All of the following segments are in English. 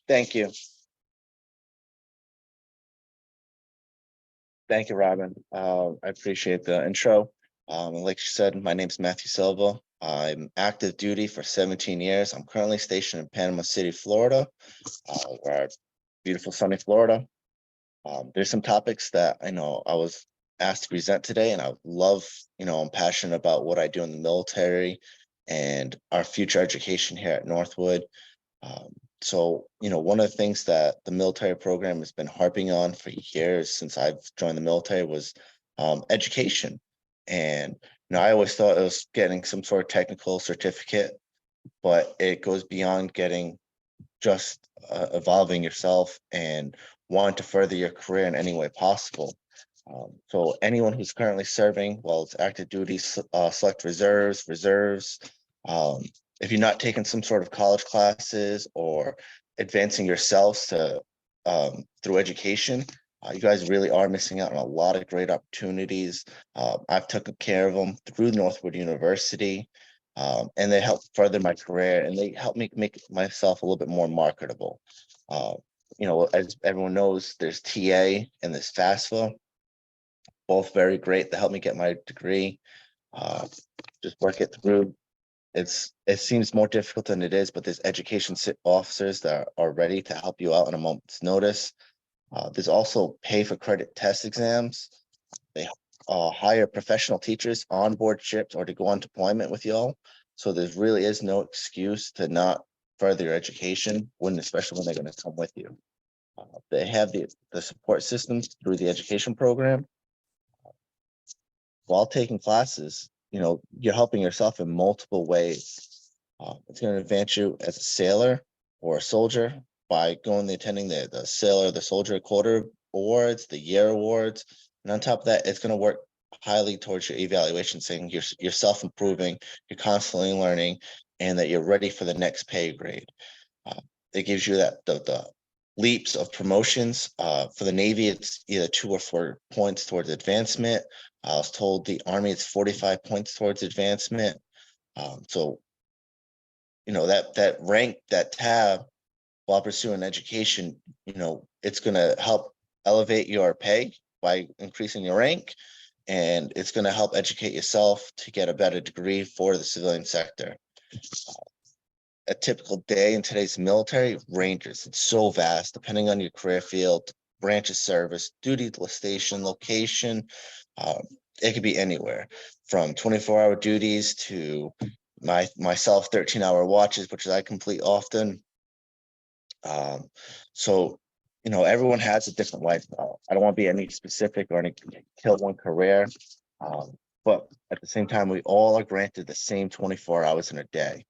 Thank you. Thank you, Robin. I appreciate the intro. Like you said, my name is Matthew Silva. I'm active duty for 17 years. I'm currently stationed in Panama City, Florida, where beautiful sunny Florida. There's some topics that I know I was asked to present today, and I love, I'm passionate about what I do in the military and our future education here at Northwood. One of the things that the military program has been harping on for years since I've joined the military was education. And, I always thought it was getting some sort of technical certificate, but it goes beyond getting just evolving yourself and want to further your career in any way possible. So anyone who's currently serving, well, it's active duty, select reserves. If you're not taking some sort of college classes or advancing yourselves to through education, you guys really are missing out on a lot of great opportunities. I've taken care of them through Northwood University, and they help further my career, and they help me make myself a little bit more marketable. As everyone knows, there's TA and there's FAFSA, both very great. They helped me get my degree. Just work it through. It seems more difficult than it is, but there's education officers that are ready to help you out on a moment's notice. There's also pay for credit test exams. They hire professional teachers on board ships or to go on deployment with y'all. So there really is no excuse to not further your education, especially when they're going to come with you. They have the support systems through the education program. While taking classes, you're helping yourself in multiple ways. It's going to advance you as a sailor or a soldier by going and attending the sailor, the soldier quarter awards, the year awards. And on top of that, it's going to work highly towards your evaluation, saying you're self-improving, you're constantly learning, and that you're ready for the next pay grade. It gives you that the leaps of promotions. For the Navy, it's either 2 or 4 points towards advancement. I was told the Army, it's 45 points towards advancement. That rank, that tab, while pursuing education, it's going to help elevate your pay by increasing your rank, and it's going to help educate yourself to get a better degree for the civilian sector. A typical day in today's military ranges. It's so vast, depending on your career field, branch of service, duty station, location. It could be anywhere from 24-hour duties to myself 13-hour watches, which I complete often. Everyone has a different lifestyle. I don't want to be any specific or any kill one career, but at the same time, we all are granted the same 24 hours in a day.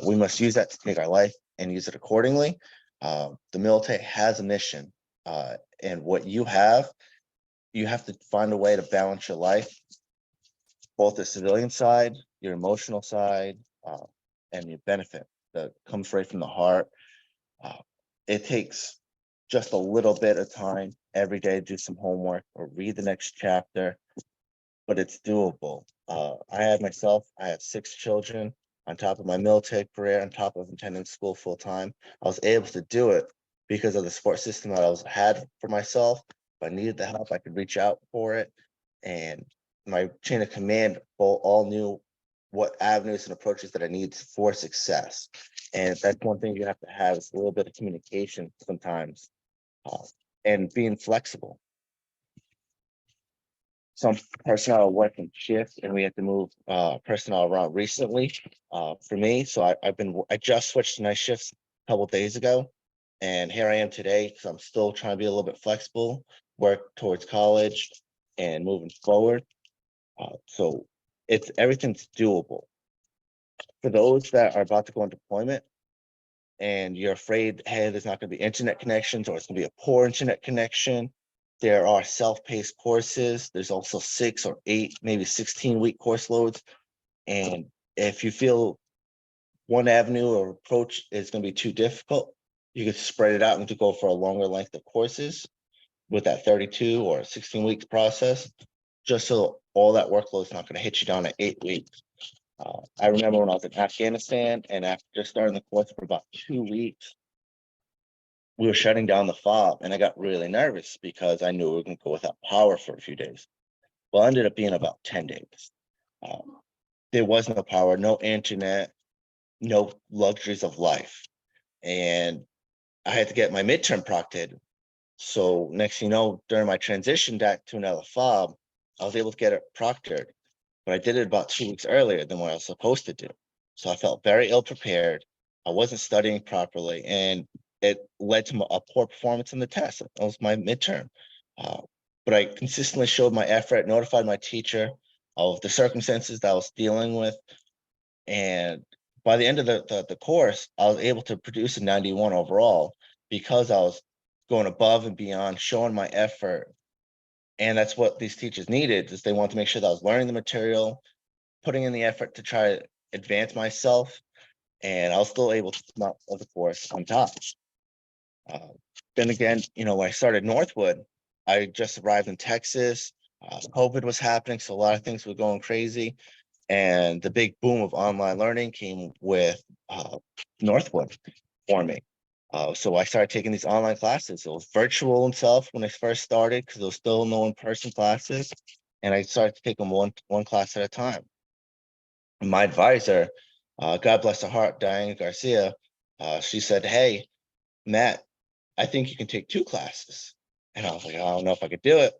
We must use that to take our life and use it accordingly. The military has a mission, and what you have to find a way to balance your life, both the civilian side, your emotional side, and your benefit that comes right from the heart. It takes just a little bit of time every day to do some homework or read the next chapter, but it's doable. I have 6 children on top of my military career, on top of attending school full time. I was able to do it because of the support system that I had for myself. If I needed the help, I could reach out for it. And my chain of command all knew what avenues and approaches that I need for success. And that's one thing you have to have is a little bit of communication sometimes, and being flexible. Some personnel work in shifts, and we have to move personnel around recently. For me, so I just switched to night shifts a couple of days ago, and here I am today. So I'm still trying to be a little bit flexible, work towards college, and moving forward. So everything's doable. For those that are about to go on deployment, and you're afraid, hey, there's not going to be internet connections, or it's going to be a poor internet connection. There are self-paced courses. There's also 6 or 8, maybe 16-week course loads. And if you feel one avenue or approach is going to be too difficult, you could spread it out and to go for a longer length of courses with that 32 or 16 weeks process, just so all that workload is not going to hit you down at 8 weeks. I remember when I was in Afghanistan, and after just starting the course for about 2 weeks, we were shutting down the fob, and I got really nervous because I knew we were going to go without power for a few days. Well, it ended up being about 10 days. There was no power, no internet, no luxuries of life. And I had to get my midterm proctored. So next thing you know, during my transition back to another fob, I was able to get it proctored, but I did it about 2 weeks earlier than what I was supposed to do. So I felt very ill prepared. I wasn't studying properly, and it led to a poor performance in the test. It was my midterm. Uh, but I consistently showed my effort, notified my teacher of the circumstances that I was dealing with. And by the end of the course, I was able to produce a 91 overall because I was going above and beyond, showing my effort. And that's what these teachers needed, is they wanted to make sure that I was learning the material, putting in the effort to try to advance myself, and I was still able to come out of the course on top. Then again, when I started Northwood, I just arrived in Texas. COVID was happening, so a lot of things were going crazy. And the big boom of online learning came with Northwood for me. So I started taking these online classes. It was virtual itself when I first started because there was still no in-person classes. And I started to take them one class at a time. And my advisor, God bless her heart, Diane Garcia, she said, "Hey, Matt, I think you can take 2 classes." And I was like, "I don't know if I could do it."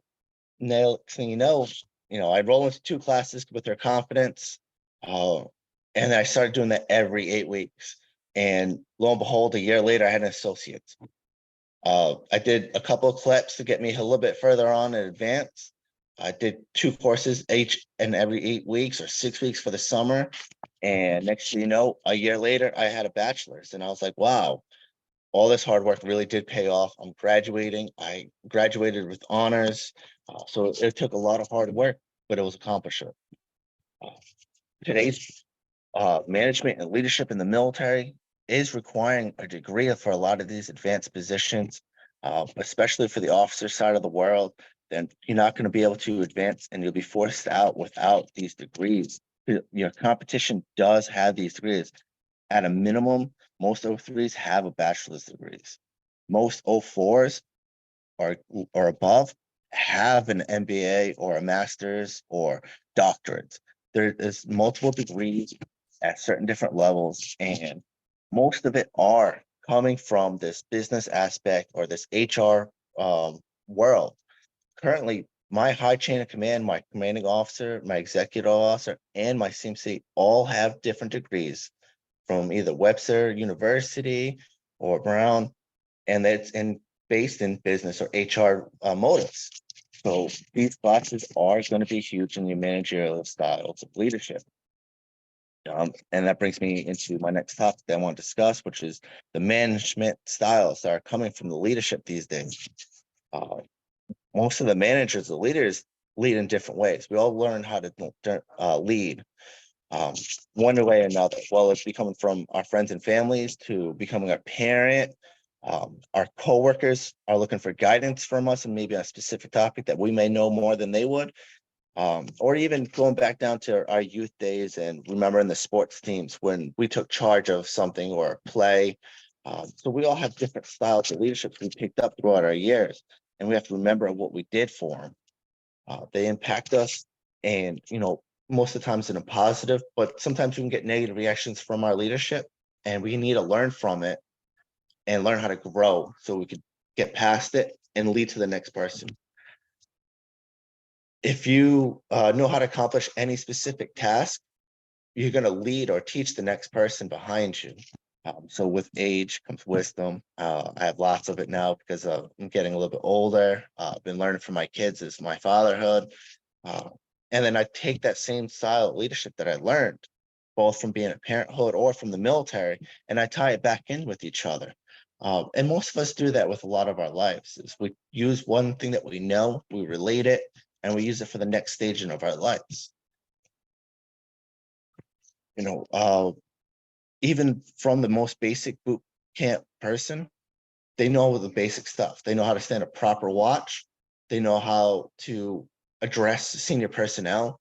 Next thing I roll into 2 classes with her confidence. And I started doing that every 8 weeks. And lo and behold, a year later, I had an associate. I did a couple of clips to get me a little bit further on in advance. I did 2 courses each and every 8 weeks or 6 weeks for the summer. And next thing you know, a year later, I had a bachelor's. And I was like, wow, all this hard work really did pay off. I'm graduating. I graduated with honors. So it took a lot of hard work, but it was accomplished. Uh, Today's management and leadership in the military is requiring a degree for a lot of these advanced positions, especially for the officer side of the world. Then you're not going to be able to advance, and you'll be forced out without these degrees. Your competition does have these degrees. At a minimum, most O3s have a bachelor's degrees. Most O4s or above have an MBA or a master's or doctorates. There is multiple degrees at certain different levels, and most of it are coming from this business aspect or this HR world. Currently, my high chain of command, my commanding officer, my executive officer, and my CMC all have different degrees from either Webster University or Brown, and that's based in business or HR motives. So these classes are going to be huge in your managerial styles of leadership. And that brings me into my next topic that I want to discuss, which is the management styles that are coming from the leadership these days. Most of the managers, the leaders, lead in different ways. We all learn how to lead one way or another. Well, it's becoming from our friends and families to becoming a parent. Our coworkers are looking for guidance from us and maybe a specific topic that we may know more than they would. Or even going back down to our youth days and remembering the sports teams when we took charge of something or play. So we all have different styles of leadership we picked up throughout our years, and we have to remember what we did for them. They impact us, and most of the times in a positive, but sometimes we can get negative reactions from our leadership, and we need to learn from it and learn how to grow so we could get past it and lead to the next person. If you know how to accomplish any specific task, you're going to lead or teach the next person behind you. So with age comes wisdom. I have lots of it now because I'm getting a little bit older. I've been learning from my kids as my fatherhood. And then I take that same style of leadership that I learned, both from being a parenthood or from the military, and I tie it back in with each other. And most of us do that with a lot of our lives. Is we use one thing that we know, we relate it, and we use it for the next stage of our lives. Even from the most basic boot camp person, they know the basic stuff. They know how to stand a proper watch. They know how to address senior personnel.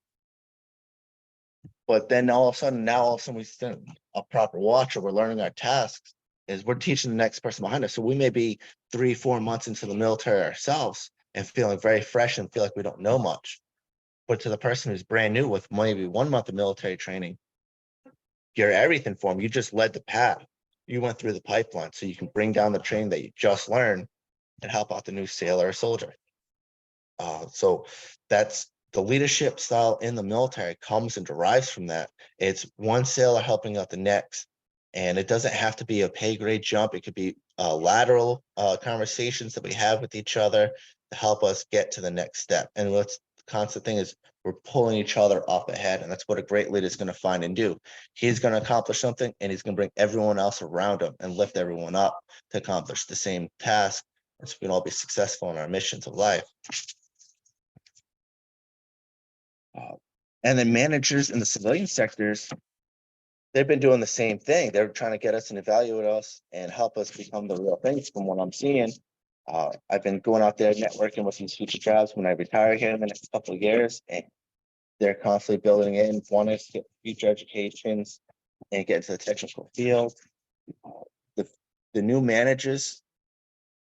But then all of a sudden we stand a proper watch, or we're learning our tasks. is we're teaching the next person behind us. So we may be 3-4 months into the military ourselves and feeling very fresh and feel like we don't know much. But to the person who's brand new with maybe 1 month of military training, you're everything for them. You just led the path. You went through the pipeline, so you can bring down the training that you just learned and help out the new sailor or soldier. So that's the leadership style in the military comes and derives from that. It's one sailor helping out the next, and it doesn't have to be a pay grade jump. It could be lateral conversations that we have with each other to help us get to the next step. And what's the constant thing is we're pulling each other up ahead, and that's what a great leader is going to find and do. He's going to accomplish something, and he's going to bring everyone else around him and lift everyone up to accomplish the same task, and so we can all be successful in our missions of life. And then managers in the civilian sectors, they've been doing the same thing. They're trying to get us and evaluate us and help us become the real things from what I'm seeing. I've been going out there networking with these future jobs when I retire here in the next couple of years, and they're constantly building in, wanting to get future educations and get into the technical field. The new managers,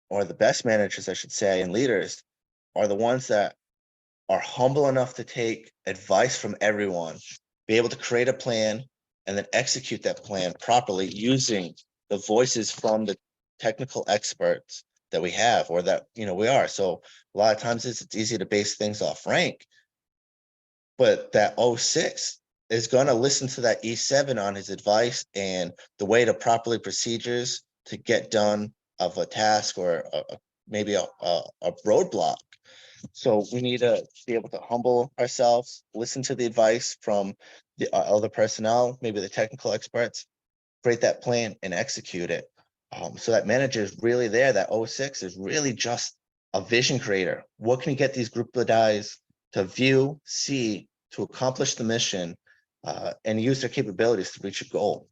or the best managers, I should say, and leaders, are the ones that are humble enough to take advice from everyone, be able to create a plan, and then execute that plan properly using the voices from the technical experts that we have, or that we are. So a lot of times it's easy to base things off rank, but that 06 is going to listen to that E7 on his advice and the way to properly procedures to get done of a task or maybe a roadblock. So we need to be able to humble ourselves, listen to the advice from the other personnel, maybe the technical experts, create that plan and execute it. So that manager is really there. That 06 is really just a vision creator. What can you get these group of guys to view, see, to accomplish the mission, and use their capabilities to reach a goal?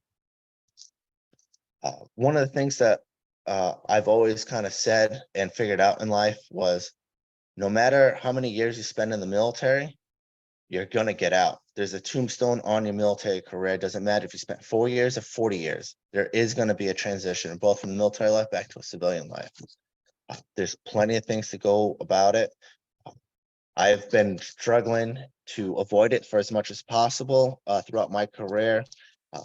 One of the things that I've always kind of said and figured out in life was, no matter how many years you spend in the military, you're going to get out. There's a tombstone on your military career. It doesn't matter if you spent 4 years or 40 years. There is going to be a transition, both from the military life back to a civilian life. There's plenty of things to go about it. I've been struggling to avoid it for as much as possible throughout my career.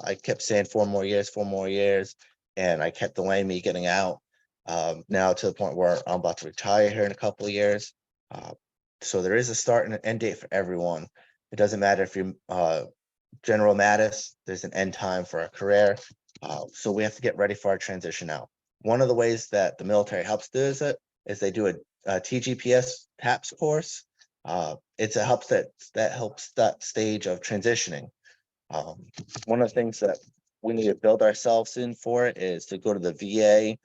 I kept saying 4 more years, and I kept delaying me getting out. Now to the point where I'm about to retire here in a couple of years. So there is a start and an end date for everyone. It doesn't matter if you're General Mattis, there's an end time for a career. So we have to get ready for our transition out. One of the ways that the military helps do is they do a TGPS TAPS course. It's a helps that helps that stage of transitioning. One of the things that we need to build ourselves in for it is to go to the VA,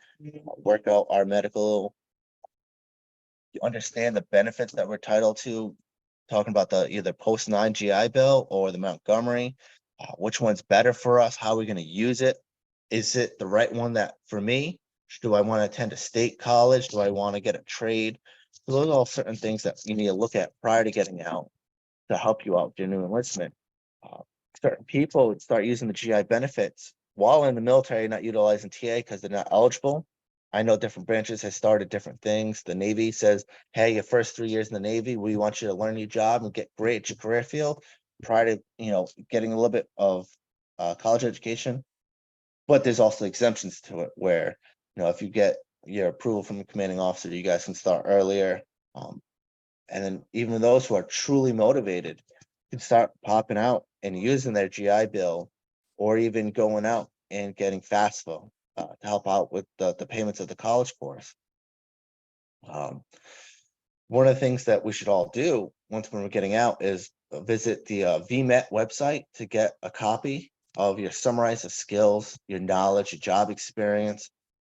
work out our medical, understand the benefits that we're entitled to, talking about the either post-9 GI Bill or the Montgomery. Which one's better for us? How are we going to use it? Is it the right one that for me? Do I want to attend a state college? Do I want to get a trade? So those are all certain things that you need to look at prior to getting out to help you out with your new enlistment. Certain people start using the GI benefits while in the military, not utilizing TA because they're not eligible. I know different branches have started different things. The Navy says, hey, your first 3 years in the Navy, we want you to learn your job and get great at your career field prior to getting a little bit of college education. But there's also exemptions to it where, if you get your approval from the commanding officer, you guys can start earlier. And then even those who are truly motivated can start popping out and using their GI Bill, or even going out and getting FAFSA to help out with the payments of the college course. One of the things that we should all do once we're getting out is visit the VMET website to get a copy of your summarized skills, your knowledge, your job experience,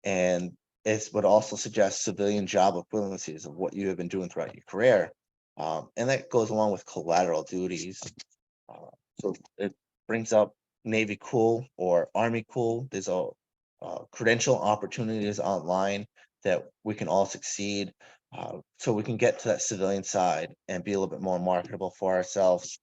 and it would also suggest civilian job equivalencies of what you have been doing throughout your career. And that goes along with collateral duties. So it brings up Navy Cool or Army Cool. There's a credential opportunities online that we can all succeed. So we can get to that civilian side and be a little bit more marketable for ourselves.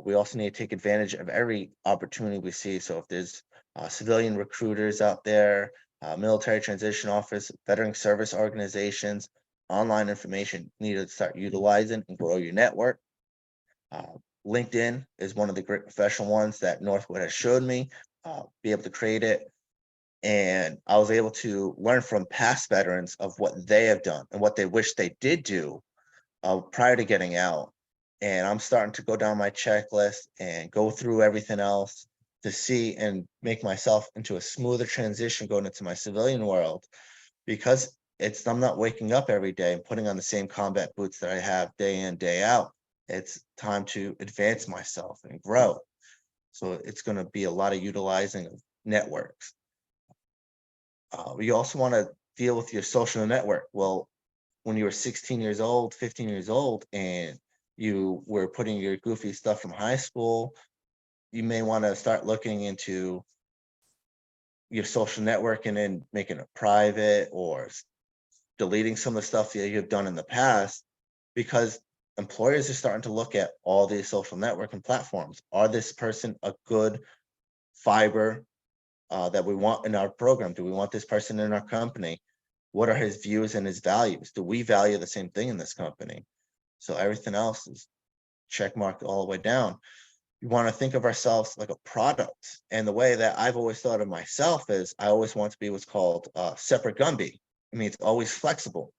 We also need to take advantage of every opportunity we see. So if there's civilian recruiters out there, military transition office, veteran service organizations, online information needed to start utilizing and grow your network. LinkedIn is one of the great professional ones that Northwood has showed me, be able to create it. And I was able to learn from past veterans of what they have done and what they wish they did do prior to getting out. And I'm starting to go down my checklist and go through everything else to see and make myself into a smoother transition going into my civilian world, because I'm not waking up every day and putting on the same combat boots that I have day in, day out. It's time to advance myself and grow. So it's going to be a lot of utilizing of networks. You also want to deal with your social network. Well, when you were 16 years old, 15 years old, and you were putting your goofy stuff from high school, you may want to start looking into your social network and then making it private, or deleting some of the stuff that you've done in the past, because employers are starting to look at all these social networking platforms. Are this person a good fiber that we want in our program? Do we want this person in our company? What are his views and his values? Do we value the same thing in this company? So everything else is check mark all the way down. We want to think of ourselves like a product. And the way that I've always thought of myself is I always want to be what's called separate Gumby. I mean, it's always flexible.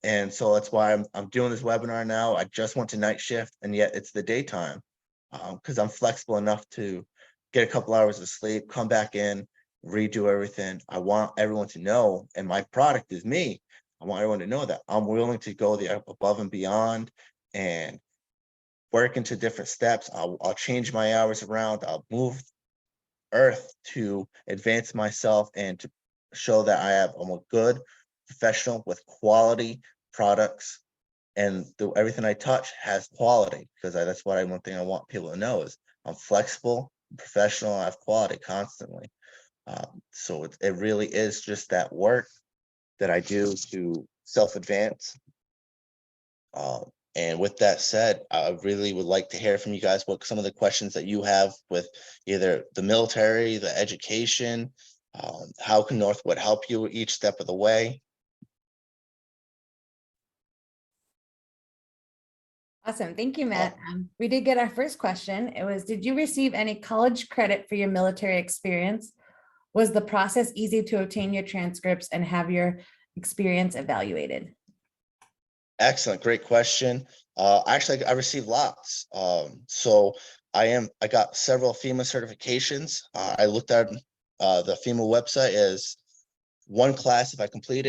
And so that's why I'm doing this webinar now. I just went to night shift, and yet it's the daytime, because I'm flexible enough to get a couple hours of sleep, come back in, redo everything. I want everyone to know, and my product is me. I want everyone to know that I'm willing to go the above and beyond and work into different steps. I'll change my hours around. I'll move earth to advance myself and to show that I'm a good professional with quality products, and everything I touch has quality, because that's what one thing I want people to know is I'm flexible, professional, I have quality constantly. So it really is just that work that I do to self-advance. And with that said, I really would like to hear from you guys what some of the questions that you have with either the military, the education, how can Northwood help you each step of the way? Awesome. Thank you, Matt. We did get our first question. It was, did you receive any college credit for your military experience? Was the process easy to obtain your transcripts and have your experience evaluated? Excellent, great question. Actually, I received lots. So I got several FEMA certifications. I looked at the FEMA website as one class. If I complete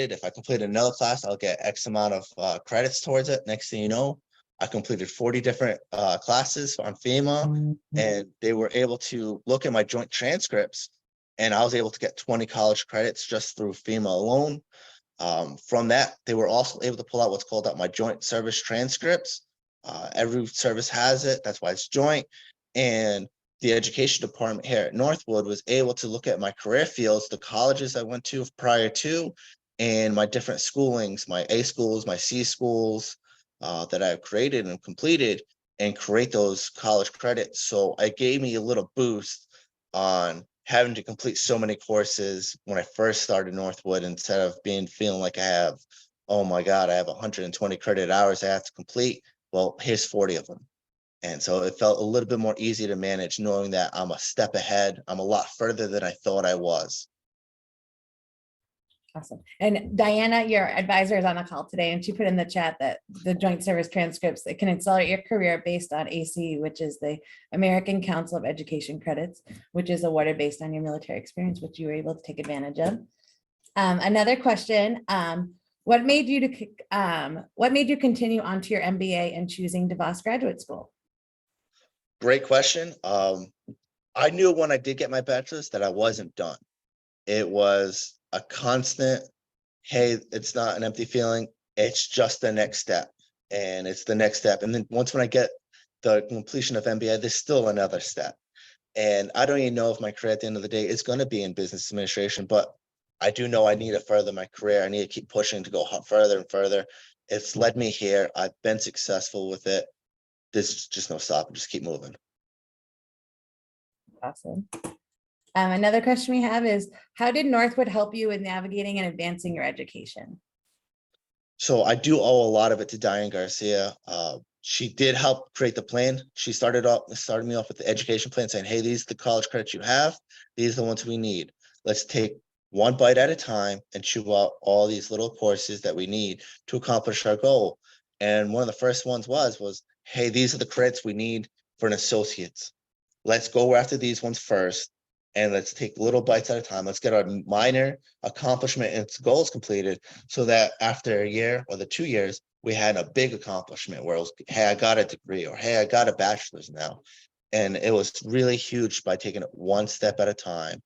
another class, I'll get X amount of credits towards it. Next thing you know, I completed 40 different classes on FEMA, and they were able to look at my joint transcripts, and I was able to get 20 college credits just through FEMA alone. From that, they were also able to pull out what's called my joint service transcripts. Every service has it. That's why it's joint. And the education department here at Northwood was able to look at my career fields, the colleges I went to prior to, and my different schoolings, my A schools, my C schools that I've created and completed, and create those college credits. So it gave me a little boost on having to complete so many courses when I first started Northwood, instead of feeling like I have, oh my God, I have 120 credit hours I have to complete. Well, here's 40 of them. And so it felt a little bit more easy to manage, knowing that I'm a step ahead. I'm a lot further than I thought I was. Awesome. And Diana, your advisor, is on the call today, and she put in the chat that the joint service transcripts, it can accelerate your career based on ACE, which is the American Council of Education Credits, which is awarded based on your military experience, which you were able to take advantage of. Another question, what made you continue on to your MBA and choosing DeVos Graduate School? Great question. I knew when I did get my bachelor's that I wasn't done. It was a constant, hey, it's not an empty feeling. It's just the next step. And it's the next step. And then when I get the completion of MBA, there's still another step. And I don't even know if my career at the end of the day is going to be in business administration, but I do know I need to further my career. I need to keep pushing to go further and further. It's led me here. I've been successful with it. There's just no stopping. Just keep moving. Awesome. Another question we have is, how did Northwood help you with navigating and advancing your education? So I do owe a lot of it to Diane Garcia. She did help create the plan. She started me off with the education plan, saying, hey, these are the college credits you have. These are the ones we need. Let's take one bite at a time and chew out all these little courses that we need to accomplish our goal. And one of the first ones was, hey, these are the credits we need for an associate's. Let's go after these ones first, and let's take little bites at a time. Let's get our minor accomplishment and its goals completed, so that after a year or the 2 years, we had a big accomplishment where it was, hey, I got a degree, or hey, I got a bachelor's now. And it was really huge by taking it one step at a time.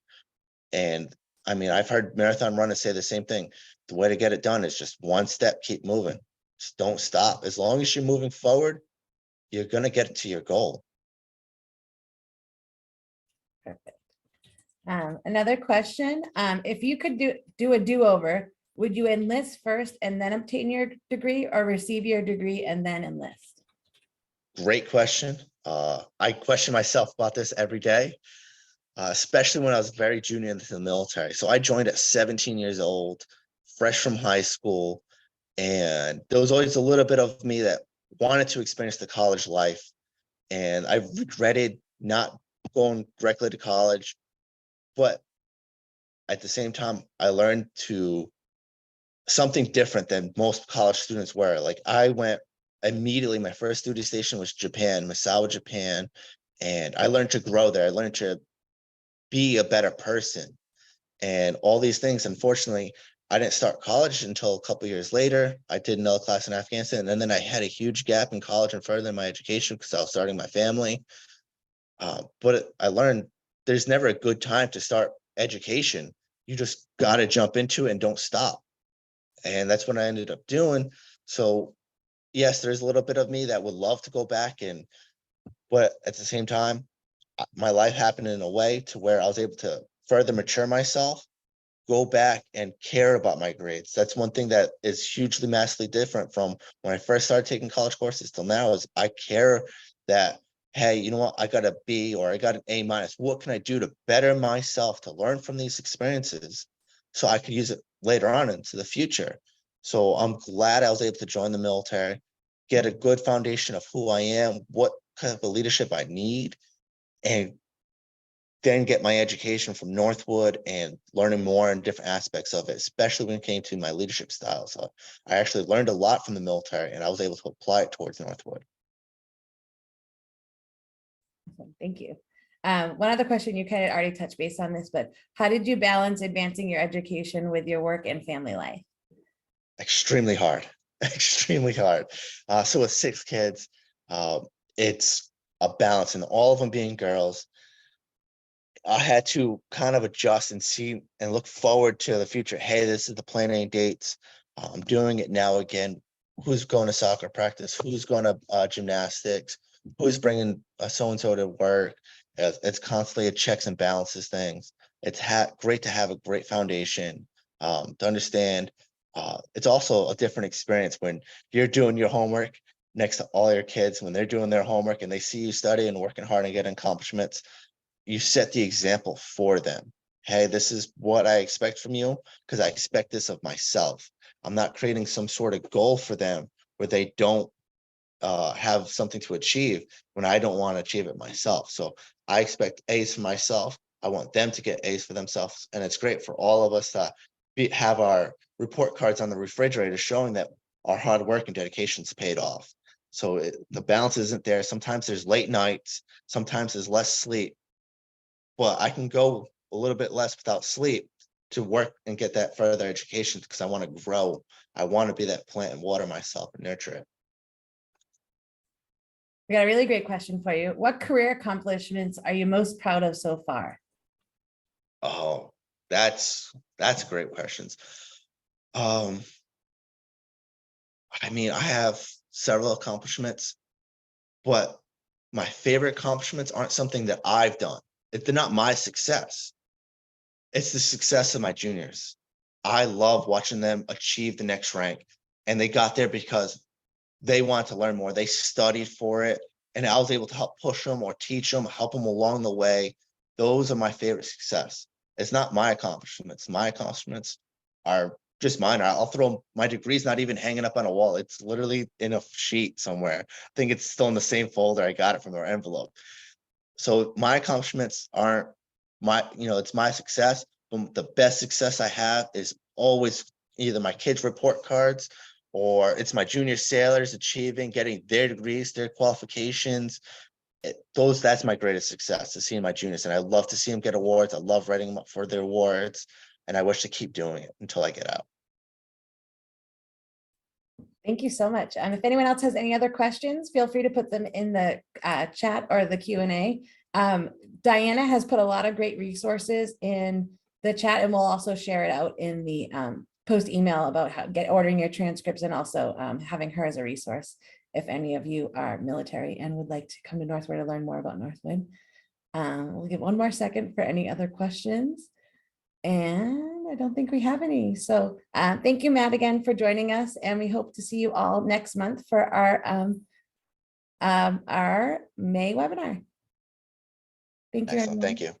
And I mean, I've heard marathon runners say the same thing. The way to get it done is just one step, keep moving. Just don't stop. As long as you're moving forward, you're going to get to your goal. Perfect. Another question, if you could do a do-over, would you enlist first and then obtain your degree, or receive your degree and then enlist? Great question. I question myself about this every day, especially when I was very junior into the military. So I joined at 17 years old, fresh from high school. And there was always a little bit of me that wanted to experience the college life. And I regretted not going directly to college. But at the same time, I learned something different than most college students were. Like, I went immediately, my first duty station was Japan, Misawa, Japan. And I learned to grow there. I learned to be a better person and all these things. Unfortunately, I didn't start college until a couple years later. I did another class in Afghanistan, and then I had a huge gap in college and further in my education because I was starting my family. But I learned there's never a good time to start education. You just got to jump into it and don't stop. And that's what I ended up doing. So yes, there's a little bit of me that would love to go back, but at the same time, my life happened in a way to where I was able to further mature myself, go back and care about my grades. That's one thing that is hugely, massively different from when I first started taking college courses till now, is I care that, hey, you know what, I got a B or I got an A minus. What can I do to better myself, to learn from these experiences so I could use it later on into the future? So I'm glad I was able to join the military, get a good foundation of who I am, what kind of leadership I need, and then get my education from Northwood and learning more in different aspects of it, especially when it came to my leadership style. So I actually learned a lot from the military, and I was able to apply it towards Northwood. Thank you. One other question, you kind of already touched base on this, but how did you balance advancing your education with your work and family life? Extremely hard, extremely hard. So with 6 kids, it's a balance, and all of them being girls. I had to kind of adjust and see and look forward to the future. Hey, this is the plan A dates. I'm doing it now again. Who's going to soccer practice? Who's going to gymnastics? Who's bringing so-and-so to work? It's constantly a checks and balances things. It's great to have a great foundation to understand. It's also a different experience when you're doing your homework next to all your kids, when they're doing their homework and they see you study and working hard and getting accomplishments. You set the example for them. Hey, this is what I expect from you because I expect this of myself. I'm not creating some sort of goal for them where they don't have something to achieve when I don't want to achieve it myself. So I expect A's for myself. I want them to get A's for themselves. And it's great for all of us to have our report cards on the refrigerator showing that our hard work and dedication's paid off. So the balance isn't there. Sometimes there's late nights. Sometimes there's less sleep. But I can go a little bit less without sleep to work and get that further education because I want to grow. I want to be that plant and water myself and nurture it. We got a really great question for you. What career accomplishments are you most proud of so far? Oh, that's great questions. I mean, I have several accomplishments, but my favorite accomplishments aren't something that I've done. They're not my success. It's the success of my juniors. I love watching them achieve the next rank, and they got there because they want to learn more. They studied for it, and I was able to help push them or teach them, help them along the way. those are my favorite success. It's not my accomplishments. My accomplishments are just mine. I'll throw my degrees not even hanging up on a wall. It's literally in a sheet somewhere. I think it's still in the same folder I got it from, our envelope. So my accomplishments aren't my, it's my success. But the best success I have is always either my kids' report cards, or it's my junior sailors achieving, getting their degrees, their qualifications. That's my greatest success, to seeing my juniors. And I love to see them get awards. I love writing them up for their awards. And I wish to keep doing it until I get out. Thank you so much. If anyone else has any other questions, feel free to put them in the chat or the Q&A. Diana has put a lot of great resources in the chat, and we'll also share it out in the post email about how ordering your transcripts, and also having her as a resource if any of you are military and would like to come to Northwood to learn more about Northwood. We'll give one more second for any other questions. And I don't think we have any. So thank you, Matt, again for joining us. And we hope to see you all next month for our May webinar. Thank you, Excellent. everyone. Thank you.